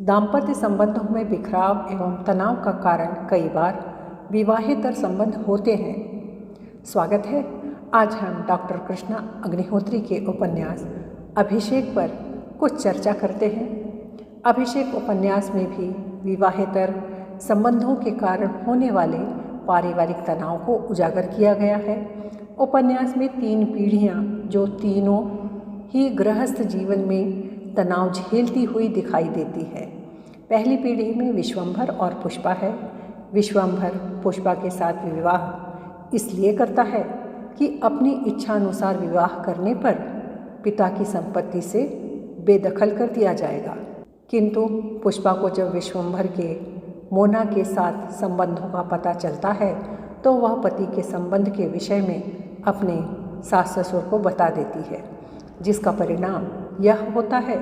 दाम्पत्य संबंधों में बिखराव एवं तनाव का कारण कई बार विवाहेतर संबंध होते हैं। स्वागत है। आज हम डॉक्टर कृष्णा अग्निहोत्री के उपन्यास अभिषेक पर कुछ चर्चा करते हैं। अभिषेक उपन्यास में भी विवाहेतर संबंधों के कारण होने वाले पारिवारिक तनाव को उजागर किया गया है। उपन्यास में 3 पीढ़ियां जो तीनों ही गृहस्थ जीवन में तनाव झेलती हुई दिखाई देती है। पहली पीढ़ी में विश्वंभर और पुष्पा है। विश्वंभर पुष्पा के साथ विवाह इसलिए करता है कि अपनी इच्छानुसार विवाह करने पर पिता की संपत्ति से बेदखल कर दिया जाएगा। किंतु पुष्पा को जब विश्वंभर के मोना के साथ संबंधों का पता चलता है तो वह पति के संबंध के विषय में अपने सास ससुर को बता देती है, जिसका परिणाम यह होता है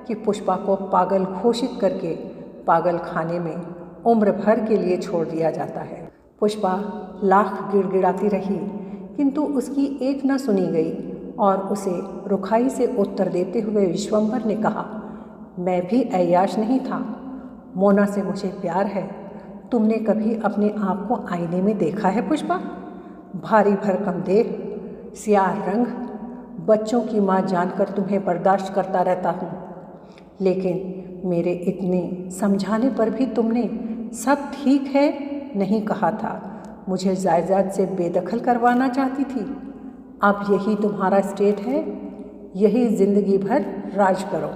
कि पुष्पा को पागल घोषित करके पागल खाने में उम्र भर के लिए छोड़ दिया जाता है। पुष्पा लाख गिड़गिड़ाती रही किंतु उसकी एक न सुनी गई और उसे रुखाई से उत्तर देते हुए विश्वंभर ने कहा, मैं भी ऐयाश नहीं था, मोना से मुझे प्यार है। तुमने कभी अपने आप को आईने में देखा है पुष्पा? भारी भरकम देह, सियाह रंग, बच्चों की माँ जानकर तुम्हें बर्दाश्त करता रहता हूँ, लेकिन मेरे इतने समझाने पर भी तुमने सब ठीक है नहीं कहा था। मुझे जायदाद से बेदखल करवाना चाहती थी। अब यही तुम्हारा स्टेट है, यही जिंदगी भर राज करो।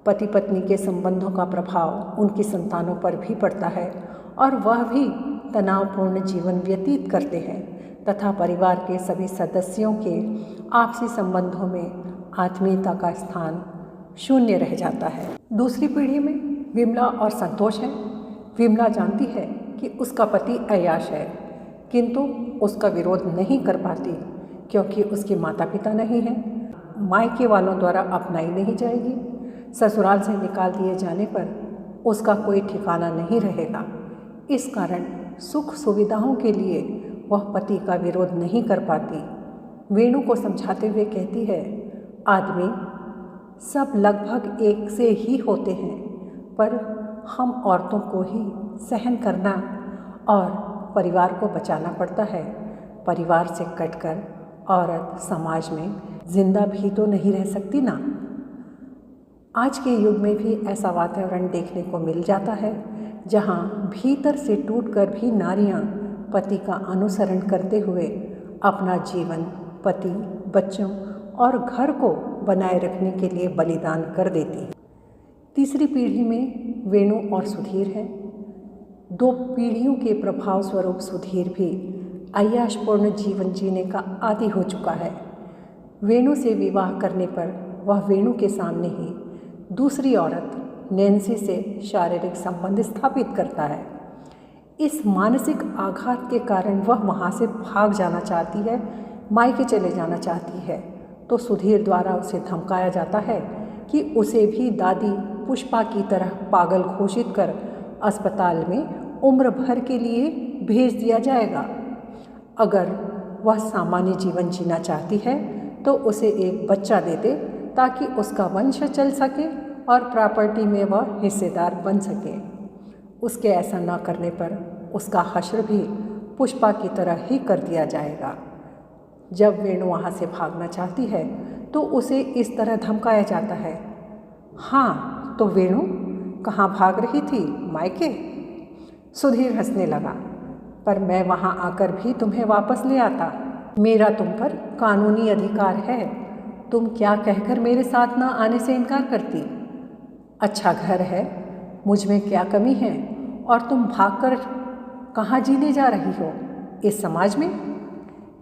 पति पत्नी के संबंधों का प्रभाव उनकी संतानों पर भी पड़ता है और वह भी तनावपूर्ण जीवन व्यतीत करते हैं तथा परिवार के सभी सदस्यों के आपसी संबंधों में आत्मीयता का स्थान शून्य रह जाता है। दूसरी पीढ़ी में विमला और संतोष हैं। विमला जानती है कि उसका पति ऐयाश है, किंतु उसका विरोध नहीं कर पाती क्योंकि उसके माता पिता नहीं हैं। मायके वालों द्वारा अपनाई नहीं जाएगी। ससुराल से निकाल दिए जाने पर उसका कोई ठिकाना नहीं रहेगा। इस कारण सुख सुविधाओं के लिए वह पति का विरोध नहीं कर पाती। वेणु को समझाते हुए कहती है, आदमी सब लगभग एक से ही होते हैं, पर हम औरतों को ही सहन करना और परिवार को बचाना पड़ता है। परिवार से कटकर औरत समाज में जिंदा भी तो नहीं रह सकती ना। आज के युग में भी ऐसा वातावरण देखने को मिल जाता है जहां भीतर से टूटकर भी नारियां पति का अनुसरण करते हुए अपना जीवन पति, बच्चों और घर को बनाए रखने के लिए बलिदान कर देती है। तीसरी पीढ़ी में वेणु और सुधीर है। 2 पीढ़ियों के प्रभाव स्वरूप सुधीर भी अय्याशपूर्ण जीवन जीने का आदी हो चुका है। वेणु से विवाह करने पर वह वेणु के सामने ही दूसरी औरत नैन्सी से शारीरिक संबंध स्थापित करता है। इस मानसिक आघात के कारण वह वहाँ से भाग जाना चाहती है, मायके चले जाना चाहती है, तो सुधीर द्वारा उसे धमकाया जाता है कि उसे भी दादी पुष्पा की तरह पागल घोषित कर अस्पताल में उम्र भर के लिए भेज दिया जाएगा। अगर वह सामान्य जीवन जीना चाहती है तो उसे एक बच्चा दे दे ताकि उसका वंश चल सके और प्रॉपर्टी में वह हिस्सेदार बन सके। उसके ऐसा न करने पर उसका हश्र भी पुष्पा की तरह ही कर दिया जाएगा। जब वेणु वहाँ से भागना चाहती है तो उसे इस तरह धमकाया जाता है, हाँ तो वेणु कहाँ भाग रही थी, मायके? सुधीर हंसने लगा, पर मैं वहाँ आकर भी तुम्हें वापस ले आता। मेरा तुम पर कानूनी अधिकार है। तुम क्या कहकर मेरे साथ न आने से इनकार करती? अच्छा घर है, मुझ में क्या कमी है और तुम भागकर कहाँ जीने जा रही हो? इस समाज में?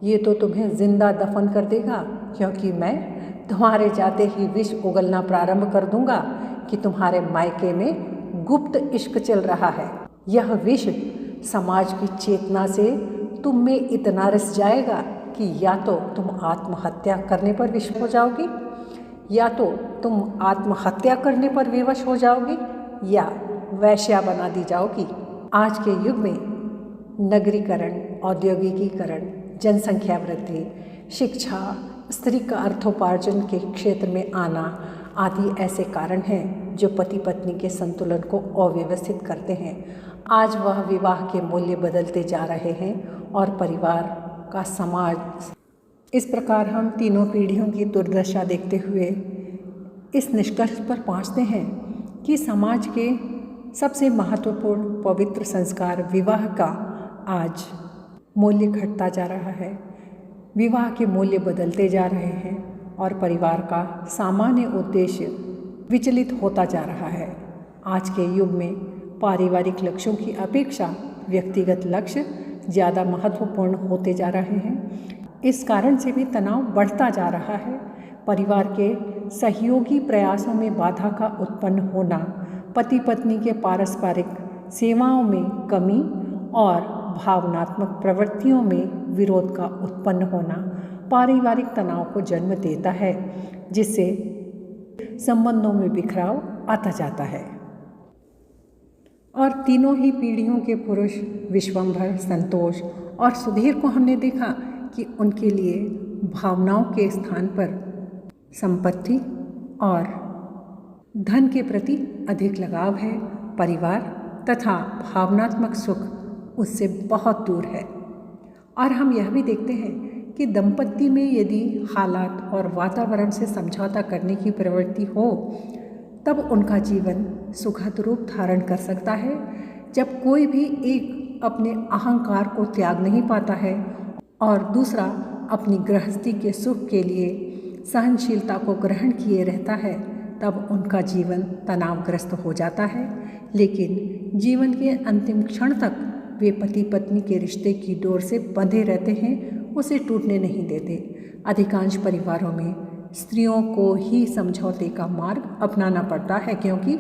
ये तो तुम्हें जिंदा दफन कर देगा, क्योंकि मैं तुम्हारे जाते ही विष उगलना प्रारंभ कर दूंगा कि तुम्हारे मायके में गुप्त इश्क चल रहा है। यह विष समाज की चेतना से तुम में इतना रस जाएगा कि या तो तुम आत्महत्या करने पर विवश हो जाओगी, या तो तुम आत्महत्या करने पर विवश हो जाओगी, या वैश्या बना दी जाओगी। आज के युग में नगरीकरण, औद्योगिकीकरण, जनसंख्या वृद्धि, शिक्षा, स्त्री का अर्थोपार्जन के क्षेत्र में आना आदि ऐसे कारण हैं जो पति पत्नी के संतुलन को अव्यवस्थित करते हैं। आज वह विवाह के मूल्य बदलते जा रहे हैं और परिवार का समाज। इस प्रकार हम तीनों पीढ़ियों की दुर्दशा देखते हुए इस निष्कर्ष पर पहुंचते हैं कि समाज के सबसे महत्वपूर्ण पवित्र संस्कार विवाह का आज मूल्य घटता जा रहा है। विवाह के मूल्य बदलते जा रहे हैं और परिवार का सामान्य उद्देश्य विचलित होता जा रहा है। आज के युग में पारिवारिक लक्ष्यों की अपेक्षा व्यक्तिगत लक्ष्य ज़्यादा महत्वपूर्ण होते जा रहे हैं। इस कारण से भी तनाव बढ़ता जा रहा है। परिवार के सहयोगी प्रयासों में बाधा का उत्पन्न होना, पति पत्नी के पारस्परिक सेवाओं में कमी और भावनात्मक प्रवृत्तियों में विरोध का उत्पन्न होना पारिवारिक तनाव को जन्म देता है, जिससे संबंधों में बिखराव आता जाता है। और तीनों ही पीढ़ियों के पुरुष विश्वंभर, संतोष और सुधीर को हमने देखा कि उनके लिए भावनाओं के स्थान पर संपत्ति और धन के प्रति अधिक लगाव है। परिवार तथा भावनात्मक सुख उससे बहुत दूर है। और हम यह भी देखते हैं कि दंपत्ति में यदि हालात और वातावरण से समझौता करने की प्रवृत्ति हो तब उनका जीवन सुखद रूप धारण कर सकता है। जब कोई भी एक अपने अहंकार को त्याग नहीं पाता है और दूसरा अपनी गृहस्थी के सुख के लिए सहनशीलता को ग्रहण किए रहता है, तब उनका जीवन तनावग्रस्त हो जाता है। लेकिन जीवन के अंतिम क्षण तक वे पति पत्नी के रिश्ते की डोर से बंधे रहते हैं, उसे टूटने नहीं देते। अधिकांश परिवारों में स्त्रियों को ही समझौते का मार्ग अपनाना पड़ता है, क्योंकि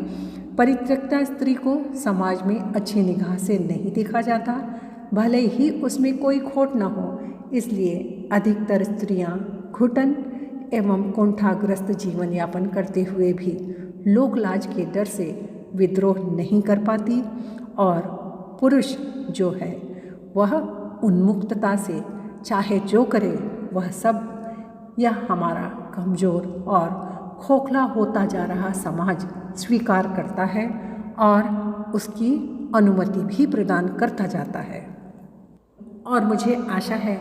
परित्यक्ता स्त्री को समाज में अच्छी निगाह से नहीं देखा जाता, भले ही उसमें कोई खोट न हो। इसलिए अधिकतर स्त्रियां घुटन एवं कुंठाग्रस्त जीवन यापन करते हुए भी लोकलाज के डर से विद्रोह नहीं कर पाती, और पुरुष जो है वह उन्मुक्तता से चाहे जो करे वह सब यह हमारा कमज़ोर और खोखला होता जा रहा समाज स्वीकार करता है और उसकी अनुमति भी प्रदान करता जाता है। और मुझे आशा है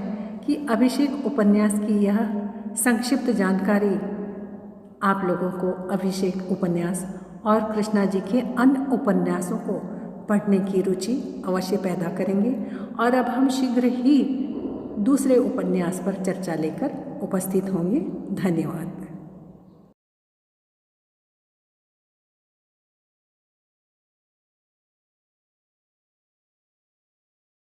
कि अभिषेक उपन्यास की यह संक्षिप्त जानकारी आप लोगों को अभिषेक उपन्यास और कृष्णा जी के अन्य उपन्यासों को पढ़ने की रुचि अवश्य पैदा करेंगे। और अब हम शीघ्र ही दूसरे उपन्यास पर चर्चा लेकर उपस्थित होंगे। धन्यवाद।